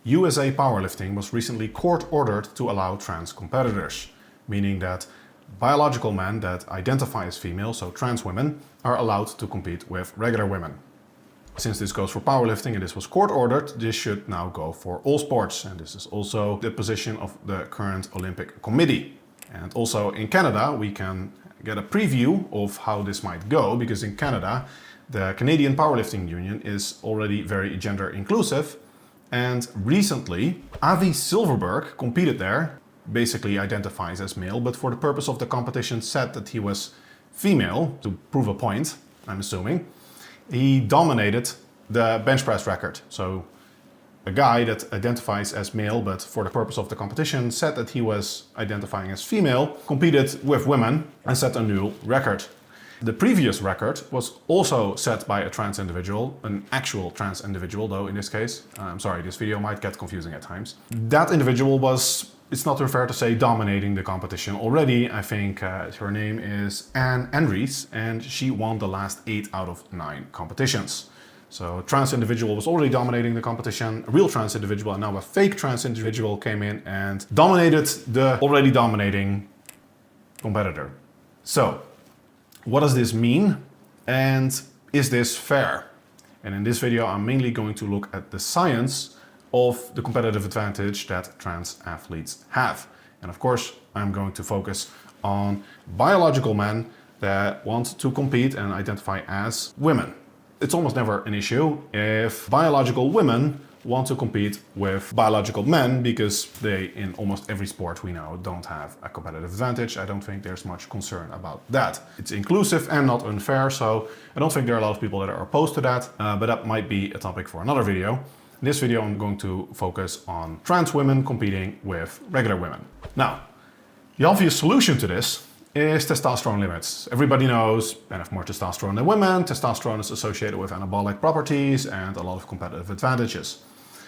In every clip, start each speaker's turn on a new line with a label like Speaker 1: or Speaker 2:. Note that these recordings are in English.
Speaker 1: USA Powerlifting was recently court-ordered to allow trans competitors, meaning that biological men that identify as female, so trans women, are allowed to compete with regular women. Since this goes for powerlifting and this was court-ordered, this should now go for all sports. And this is also the position of the current Olympic Committee. And also in Canada, we can get a preview of how this might go, because in Canada, the Canadian Powerlifting Union is already very gender inclusive. And recently, Avi Silverberg competed there, basically identifies as male, but for the purpose of the competition said that he was female, to prove a point, I'm assuming. He dominated the bench press record. So a guy that identifies as male, but for the purpose of the competition said that he was identifying as female, competed with women and set a new record. The previous record was also set by a trans individual, an actual trans individual though in this case. I'm sorry, this video might get confusing at times. That individual was, it's not too fair to say, dominating the competition already. I think her name is Anne Andries and she won the last 8 out of 9 competitions. So a trans individual was already dominating the competition, a real trans individual, and now a fake trans individual came in and dominated the already dominating competitor. So what does this mean and is this fair? And in this video I'm mainly going to look at the science of the competitive advantage that trans athletes have. And of course I'm going to focus on biological men that want to compete and identify as women. It's almost never an issue if biological women want to compete with biological men, because they, in almost every sport we know, don't have a competitive advantage. I don't think there's much concern about that. It's inclusive and not unfair, so I don't think there are a lot of people that are opposed to that, but that might be a topic for another video. In this video I'm going to focus on trans women competing with regular women. Now, the obvious solution to this is testosterone limits. Everybody knows men have more testosterone than women. Testosterone is associated with anabolic properties and a lot of competitive advantages.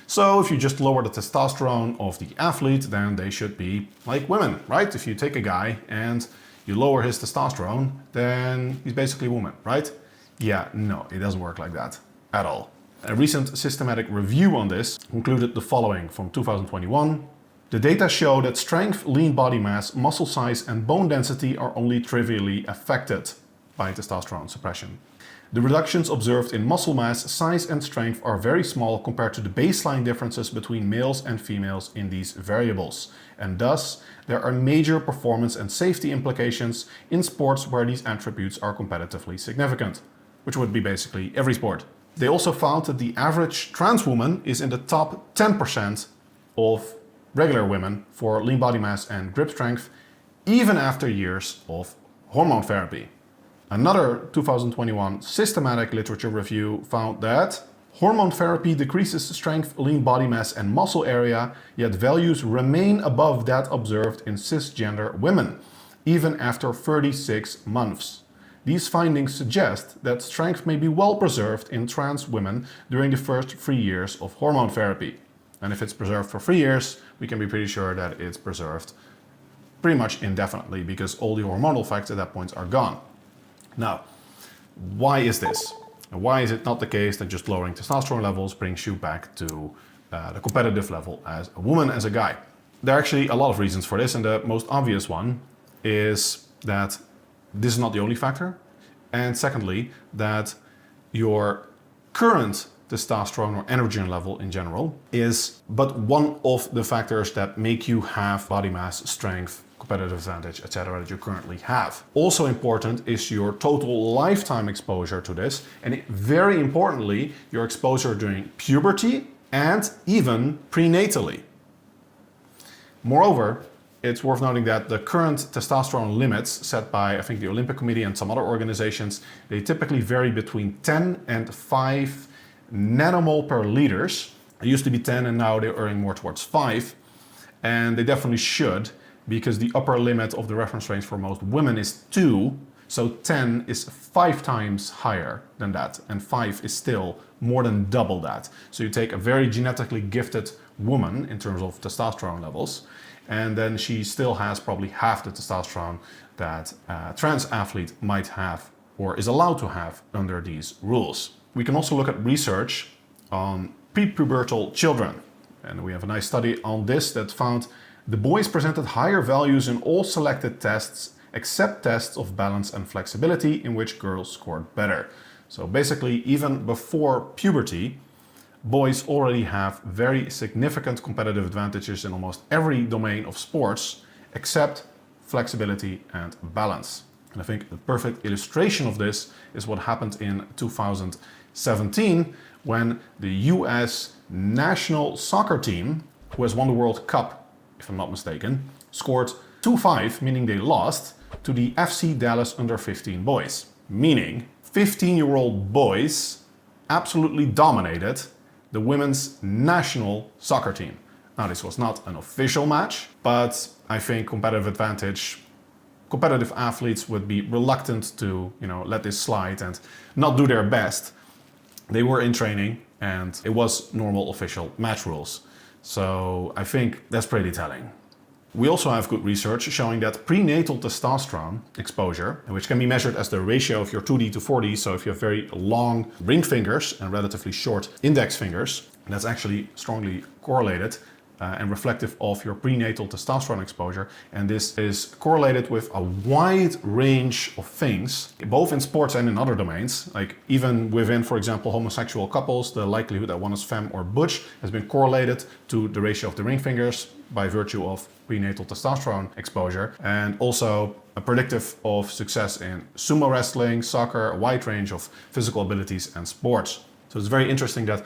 Speaker 1: So if you just lower the testosterone of the athlete, then they should be like women, right? If you take a guy and you lower his testosterone, then he's basically a woman, right? Yeah, no, it doesn't work like that at all. A recent systematic review on this concluded the following from 2021. The data show that strength, lean body mass, muscle size and bone density are only trivially affected by testosterone suppression. The reductions observed in muscle mass, size and strength are very small compared to the baseline differences between males and females in these variables. And thus, there are major performance and safety implications in sports where these attributes are competitively significant, which would be basically every sport. They also found that the average trans woman is in the top 10% of regular women for lean body mass and grip strength, even after years of hormone therapy. Another 2021 systematic literature review found that hormone therapy decreases strength, lean body mass and muscle area, yet values remain above that observed in cisgender women, even after 36 months. These findings suggest that strength may be well preserved in trans women during the first 3 years of hormone therapy. And if it's preserved for 3 years, we can be pretty sure that it's preserved pretty much indefinitely, because all the hormonal effects at that point are gone. Now, why is this? And why is it not the case that just lowering testosterone levels brings you back to the competitive level as a woman, as a guy? There are actually a lot of reasons for this, and the most obvious one is that this is not the only factor. And secondly, that your current testosterone or androgen level in general is but one of the factors that make you have body mass, strength, competitive advantage, etc. that you currently have. Also important is your total lifetime exposure to this, and very importantly, your exposure during puberty and even prenatally. Moreover, it's worth noting that the current testosterone limits set by, I think, the Olympic Committee and some other organizations, they typically vary between 10 and 5 nanomole per liters. It used to be 10 and now they're erring more towards 5. And they definitely should, because the upper limit of the reference range for most women is 2. So 10 is 5 times higher than that, and 5 is still more than double that. So you take a very genetically gifted woman in terms of testosterone levels, and then she still has probably half the testosterone that a trans athlete might have or is allowed to have under these rules. We can also look at research on prepubertal children. And we have a nice study on this that found the boys presented higher values in all selected tests except tests of balance and flexibility, in which girls scored better. So basically, even before puberty, boys already have very significant competitive advantages in almost every domain of sports except flexibility and balance. And I think the perfect illustration of this is what happened in 2017 when the US national soccer team, who has won the World Cup, if I'm not mistaken, scored 2-5, meaning they lost, to the FC Dallas under-15 boys. Meaning 15-year-old boys absolutely dominated the women's national soccer team. Now, this was not an official match, but I think competitive athletes would be reluctant to, let this slide and not do their best. They were in training and it was normal official match rules. So I think that's pretty telling. We also have good research showing that prenatal testosterone exposure, which can be measured as the ratio of your 2D to 4D, so if you have very long ring fingers and relatively short index fingers, that's actually strongly correlated and reflective of your prenatal testosterone exposure. And this is correlated with a wide range of things, both in sports and in other domains. Like even within, for example, homosexual couples, the likelihood that one is femme or butch has been correlated to the ratio of the ring fingers by virtue of prenatal testosterone exposure, and also a predictive of success in sumo wrestling, soccer, a wide range of physical abilities and sports. So it's very interesting that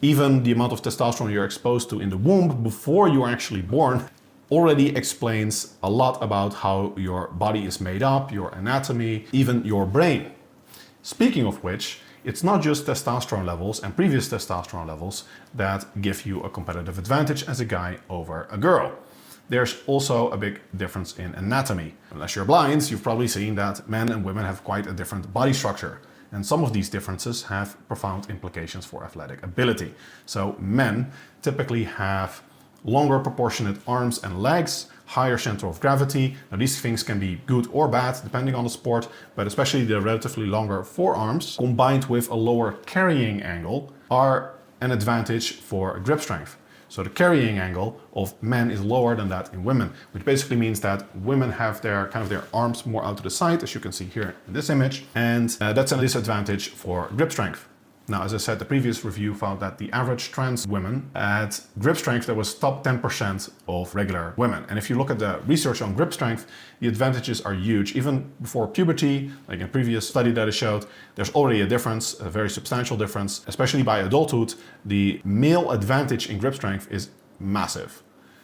Speaker 1: even the amount of testosterone you're exposed to in the womb before you're actually born already explains a lot about how your body is made up, your anatomy, even your brain. Speaking of which, it's not just testosterone levels and previous testosterone levels that give you a competitive advantage as a guy over a girl. There's also a big difference in anatomy. Unless you're blind, you've probably seen that men and women have quite a different body structure. And some of these differences have profound implications for athletic ability. So men typically have longer proportionate arms and legs, higher center of gravity. Now these things can be good or bad depending on the sport, but especially the relatively longer forearms combined with a lower carrying angle are an advantage for grip strength. So the carrying angle of men is lower than that in women, which basically means that women have their arms more out to the side, as you can see here in this image, and that's a disadvantage for grip strength. Now, as I said, the previous review found that the average trans women had grip strength that was top 10% of regular women. And if you look at the research on grip strength, the advantages are huge. Even before puberty, like in a previous study that I showed, there's already a difference, a very substantial difference. Especially by adulthood, the male advantage in grip strength is massive.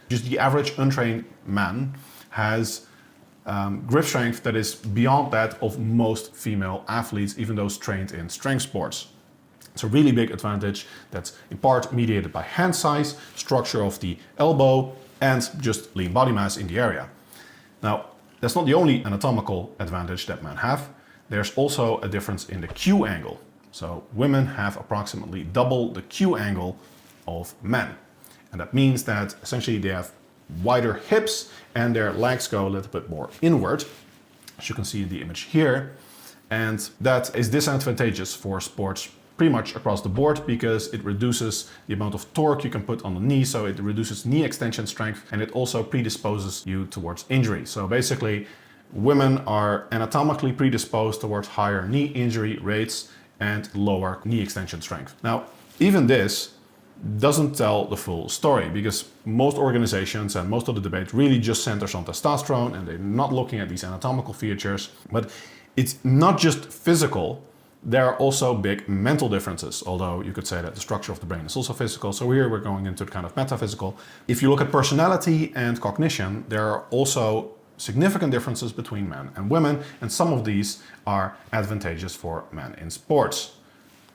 Speaker 1: Just the average untrained man has grip strength that is beyond that of most female athletes, even those trained in strength sports. It's a really big advantage that's in part mediated by hand size, structure of the elbow, and just lean body mass in the area. Now, that's not the only anatomical advantage that men have. There's also a difference in the Q angle. So women have approximately double the Q angle of men. And that means that essentially they have wider hips and their legs go a little bit more inward, as you can see in the image here. And that is disadvantageous for sports pretty much across the board because it reduces the amount of torque you can put on the knee, so it reduces knee extension strength, and it also predisposes you towards injury. So basically, women are anatomically predisposed towards higher knee injury rates and lower knee extension strength. Now, even this doesn't tell the full story because most organizations and most of the debate really just centers on testosterone and they're not looking at these anatomical features. But it's not just physical. There are also big mental differences, although you could say that the structure of the brain is also physical. So here we're going into the kind of metaphysical. If you look at personality and cognition, there are also significant differences between men and women, and some of these are advantageous for men in sports.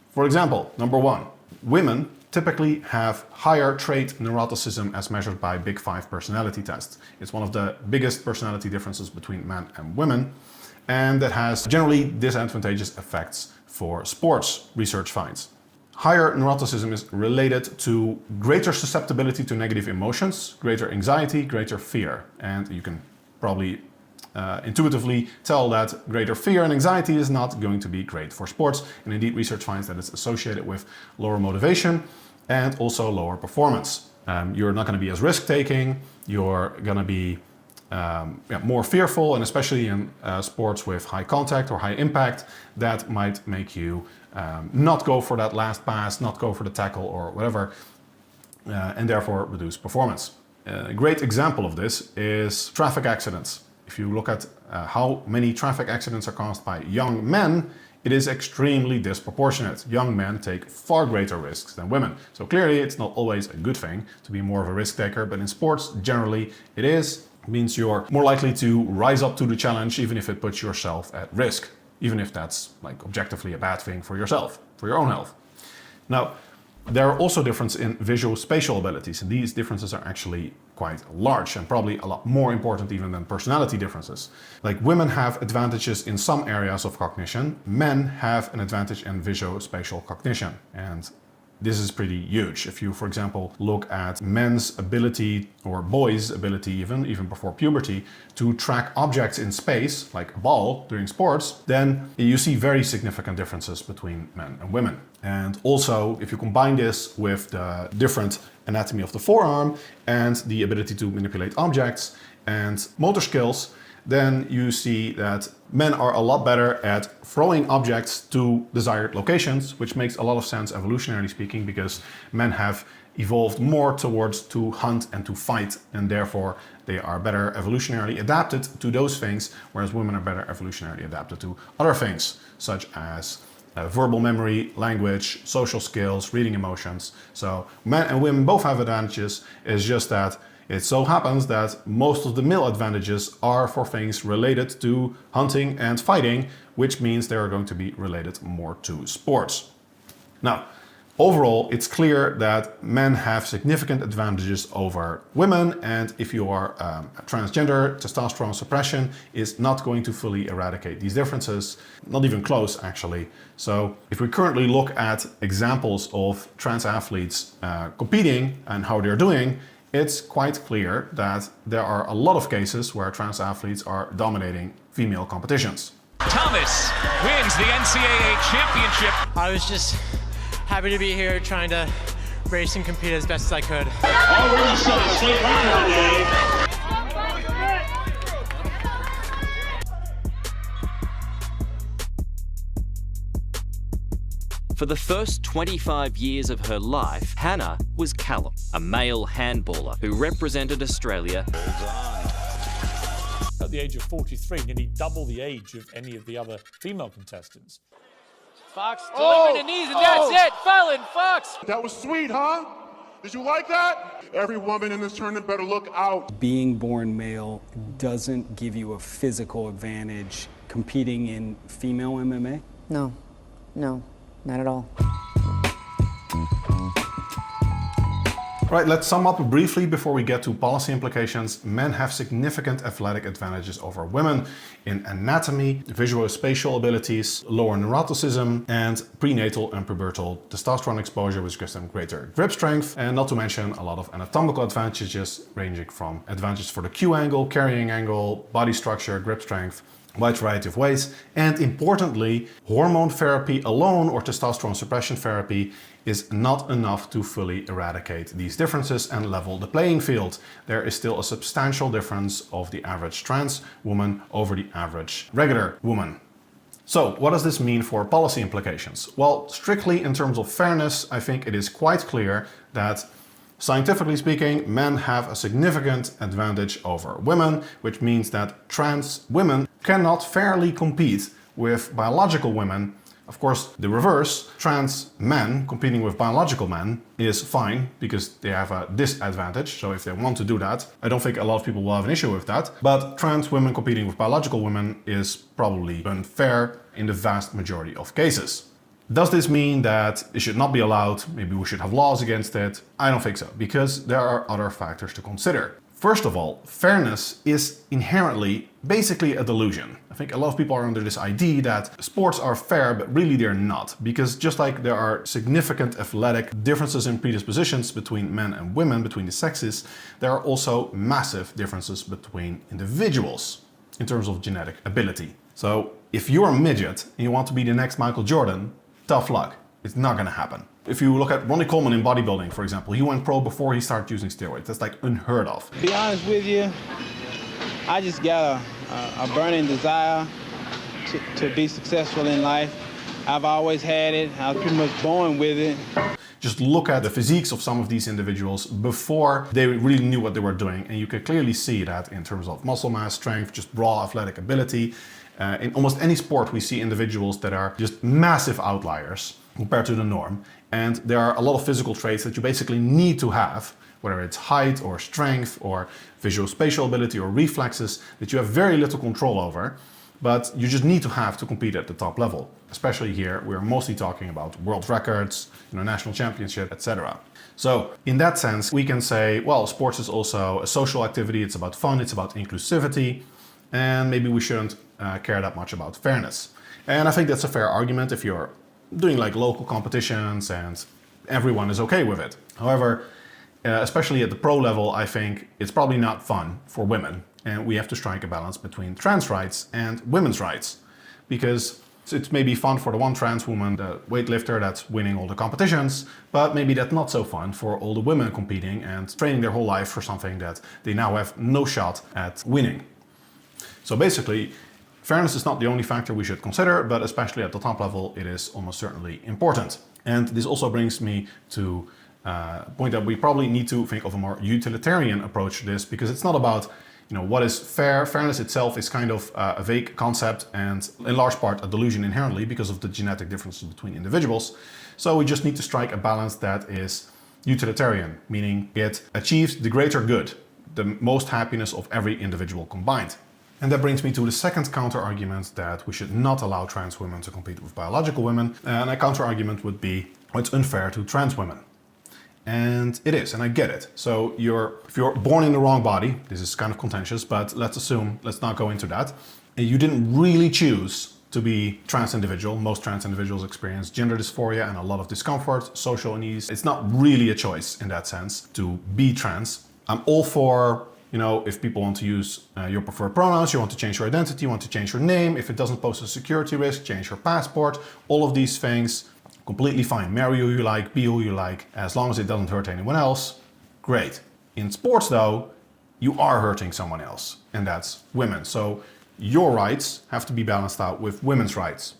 Speaker 1: For example, number one, women typically have higher trait neuroticism as measured by Big Five personality tests. It's one of the biggest personality differences between men and women, and that has generally disadvantageous effects for sports, research finds. Higher neuroticism is related to greater susceptibility to negative emotions, greater anxiety, greater fear. And you can probably intuitively tell that greater fear and anxiety is not going to be great for sports. And indeed, research finds that it's associated with lower motivation and also lower performance. You're not going to be as risk-taking. You're going to be more fearful, and especially in sports with high contact or high impact, that might make you not go for that last pass, not go for the tackle or whatever, and therefore reduce performance. A great example of this is traffic accidents. If you look at how many traffic accidents are caused by young men, it is extremely disproportionate. Young men take far greater risks than women. So clearly it's not always a good thing to be more of a risk taker, but in sports generally it is. It means you're more likely to rise up to the challenge even if it puts yourself at risk, even if that's like objectively a bad thing for yourself, for your own health. Now, there are also differences in visual spatial abilities, and these differences are actually quite large and probably a lot more important even than personality differences. Like women have advantages in some areas of cognition, men have an advantage in visual spatial cognition, and this is pretty huge. If you, for example, look at men's ability, or boys' ability even before puberty, to track objects in space, like a ball during sports, then you see very significant differences between men and women. And also, if you combine this with the different anatomy of the forearm and the ability to manipulate objects and motor skills, then you see that men are a lot better at throwing objects to desired locations, which makes a lot of sense evolutionarily speaking, because men have evolved more towards to hunt and to fight, and therefore they are better evolutionarily adapted to those things, whereas women are better evolutionarily adapted to other things, such as verbal memory, language, social skills, reading emotions. So men and women both have advantages. It's just that it so happens that most of the male advantages are for things related to hunting and fighting, which means they are going to be related more to sports. Now, overall, it's clear that men have significant advantages over women, and if you are a transgender, testosterone suppression is not going to fully eradicate these differences, not even close actually. So if we currently look at examples of trans athletes competing and how they're doing, it's quite clear that there are a lot of cases where trans athletes are dominating female competitions.
Speaker 2: Thomas wins the NCAA championship.
Speaker 3: I was just happy to be here, trying to race and compete as best as I could.
Speaker 4: Already set a state record today.
Speaker 5: For the first 25 years of her life, Hannah was Callum, a male handballer who represented Australia.
Speaker 6: At the age of 43, nearly double the age of any of the other female contestants.
Speaker 7: Fox delivering the knees, and that's it. Fallon Fox.
Speaker 8: That was sweet, huh? Did you like that? Every woman in this tournament better look out.
Speaker 9: Being born male doesn't give you a physical advantage competing in female MMA?
Speaker 10: No, not at all.
Speaker 1: Right, let's sum up briefly before we get to policy implications. Men have significant athletic advantages over women in anatomy, visual spatial abilities, lower neuroticism, and prenatal and pubertal testosterone exposure, which gives them greater grip strength, and not to mention a lot of anatomical advantages ranging from advantages for the Q angle, carrying angle, body structure, grip strength, wide variety of ways. And importantly, hormone therapy alone or testosterone suppression therapy is not enough to fully eradicate these differences and level the playing field. There is still a substantial difference of the average trans woman over the average regular woman. So what does this mean for policy implications? Well, strictly in terms of fairness, I think it is quite clear that scientifically speaking, men have a significant advantage over women, which means that trans women cannot fairly compete with biological women. Of course, the reverse, trans men competing with biological men is fine because they have a disadvantage. So if they want to do that, I don't think a lot of people will have an issue with that. But trans women competing with biological women is probably unfair in the vast majority of cases. Does this mean that it should not be allowed? Maybe we should have laws against it? I don't think so, because there are other factors to consider. First of all, fairness is inherently basically a delusion. I think a lot of people are under this idea that sports are fair, but really they're not. Because just like there are significant athletic differences in predispositions between men and women, between the sexes, there are also massive differences between individuals in terms of genetic ability. So if you're a midget and you want to be the next Michael Jordan, tough luck. It's not gonna happen. If you look at Ronnie Coleman in bodybuilding, for example, he went pro before he started using steroids. That's like unheard of.
Speaker 11: To be honest with you, I just got a burning desire to be successful in life. I've always had it. I was pretty much born with it.
Speaker 1: Just look at the physiques of some of these individuals before they really knew what they were doing, and you can clearly see that in terms of muscle mass, strength, just raw athletic ability. In almost any sport we see individuals that are just massive outliers compared to the norm, and there are a lot of physical traits that you basically need to have, whether it's height or strength or visual spatial ability or reflexes, that you have very little control over, but you just need to have to compete at the top level. Especially here, we're mostly talking about world records, national championship, etc. So in that sense, we can say, well, sports is also a social activity. It's about fun, it's about inclusivity, and maybe we shouldn't care that much about fairness. And I think that's a fair argument if you're doing like local competitions and everyone is okay with it. However, especially at the pro level, I think it's probably not fun for women, and we have to strike a balance between trans rights and women's rights, because it's maybe fun for the one trans woman, the weightlifter that's winning all the competitions, but maybe that's not so fun for all the women competing and training their whole life for something that they now have no shot at winning. So basically, fairness is not the only factor we should consider, but especially at the top level, it is almost certainly important. And this also brings me to a point that we probably need to think of a more utilitarian approach to this, because it's not about what is fair. Fairness itself is kind of a vague concept and in large part a delusion inherently because of the genetic differences between individuals. So we just need to strike a balance that is utilitarian, meaning it achieves the greater good, the most happiness of every individual combined. And that brings me to the second counter-argument, that we should not allow trans women to compete with biological women. And a counter-argument would be, it's unfair to trans women. And it is, and I get it. So if you're born in the wrong body, this is kind of contentious, but let's not go into that. And you didn't really choose to be trans individual. Most trans individuals experience gender dysphoria and a lot of discomfort, social unease. It's not really a choice in that sense to be trans. I'm all for, if people want to use your preferred pronouns, you want to change your identity, you want to change your name, if it doesn't pose a security risk, change your passport, all of these things. Completely fine. Marry who you like, be who you like, as long as it doesn't hurt anyone else. Great. In sports though, you are hurting someone else, and that's women. So your rights have to be balanced out with women's rights.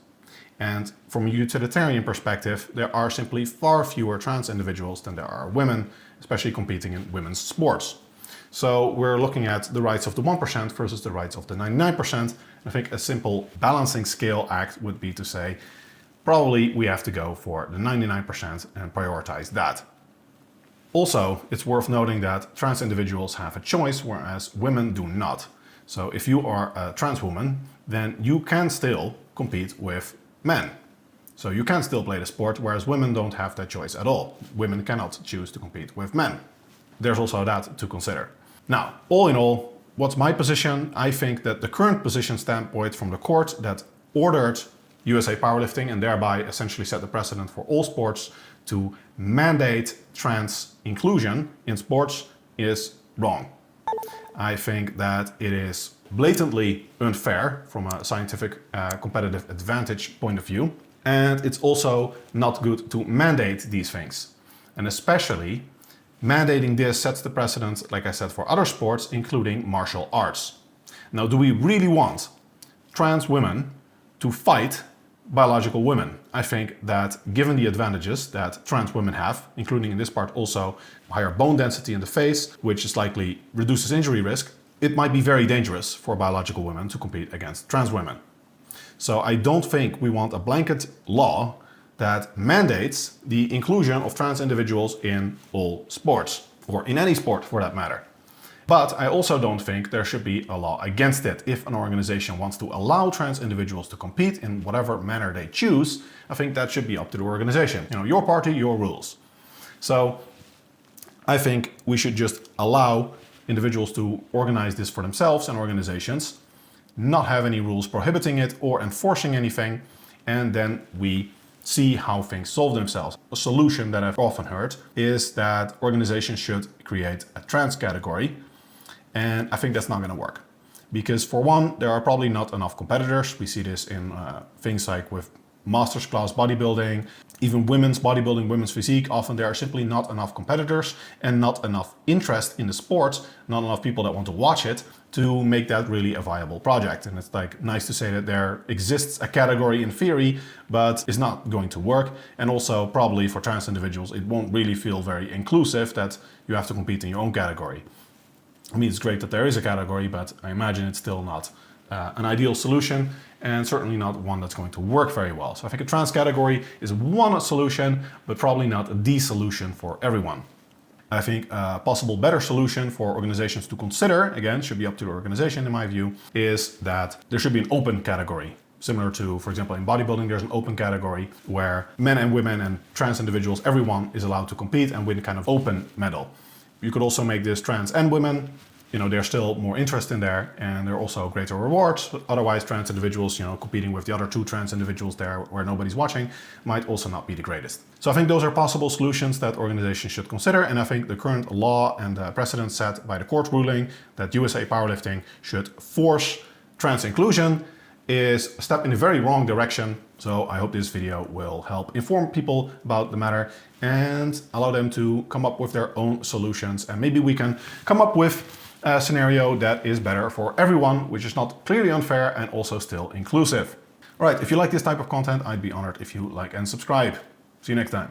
Speaker 1: And from a utilitarian perspective, there are simply far fewer trans individuals than there are women, especially competing in women's sports. So we're looking at the rights of the 1% versus the rights of the 99%. I think a simple balancing scale act would be to say, probably we have to go for the 99% and prioritize that. Also, it's worth noting that trans individuals have a choice, whereas women do not. So if you are a trans woman, then you can still compete with men. So you can still play the sport, whereas women don't have that choice at all. Women cannot choose to compete with men. There's also that to consider. Now, all in all, what's my position? I think that the current position standpoint from the court that ordered USA Powerlifting and thereby essentially set the precedent for all sports to mandate trans inclusion in sports is wrong. I think that it is blatantly unfair from a scientific competitive advantage point of view, and it's also not good to mandate these things. And especially mandating this sets the precedent, like I said, for other sports, including martial arts. Now, do we really want trans women to fight biological women? I think that given the advantages that trans women have, including in this part also higher bone density in the face, which is likely reduces injury risk, it might be very dangerous for biological women to compete against trans women. So I don't think we want a blanket law that mandates the inclusion of trans individuals in all sports, or in any sport for that matter. But I also don't think there should be a law against it. If an organization wants to allow trans individuals to compete in whatever manner they choose, I think that should be up to the organization. Your party, your rules. So I think we should just allow individuals to organize this for themselves and organizations, not have any rules prohibiting it or enforcing anything, and then we see how things solve themselves. A solution that I've often heard is that organizations should create a trans category. And I think that's not going to work. Because for one, there are probably not enough competitors. We see this in things like with masters class bodybuilding, even women's bodybuilding, women's physique, often there are simply not enough competitors and not enough interest in the sport, not enough people that want to watch it to make that really a viable project. And it's like nice to say that there exists a category in theory, but it's not going to work. And also probably for trans individuals, it won't really feel very inclusive that you have to compete in your own category. I mean, it's great that there is a category, but I imagine it's still not an ideal solution, and certainly not one that's going to work very well. So I think a trans category is one solution, but probably not the solution for everyone. I think a possible better solution for organizations to consider, again, should be up to the organization in my view, is that there should be an open category. Similar to, for example, in bodybuilding, there's an open category where men and women and trans individuals, everyone is allowed to compete and win a kind of open medal. You could also make this trans and women. You know, there's still more interest in there and there are also greater rewards. But otherwise, trans individuals, you know, competing with the other two trans individuals there where nobody's watching might also not be the greatest. So I think those are possible solutions that organizations should consider. And I think the current law and the precedent set by the court ruling that USA Powerlifting should force trans inclusion is a step in a very wrong direction. So I hope this video will help inform people about the matter and allow them to come up with their own solutions. And maybe we can come up with a scenario that is better for everyone, which is not clearly unfair and also still inclusive. All right, if you like this type of content, I'd be honored if you like and subscribe. See you next time.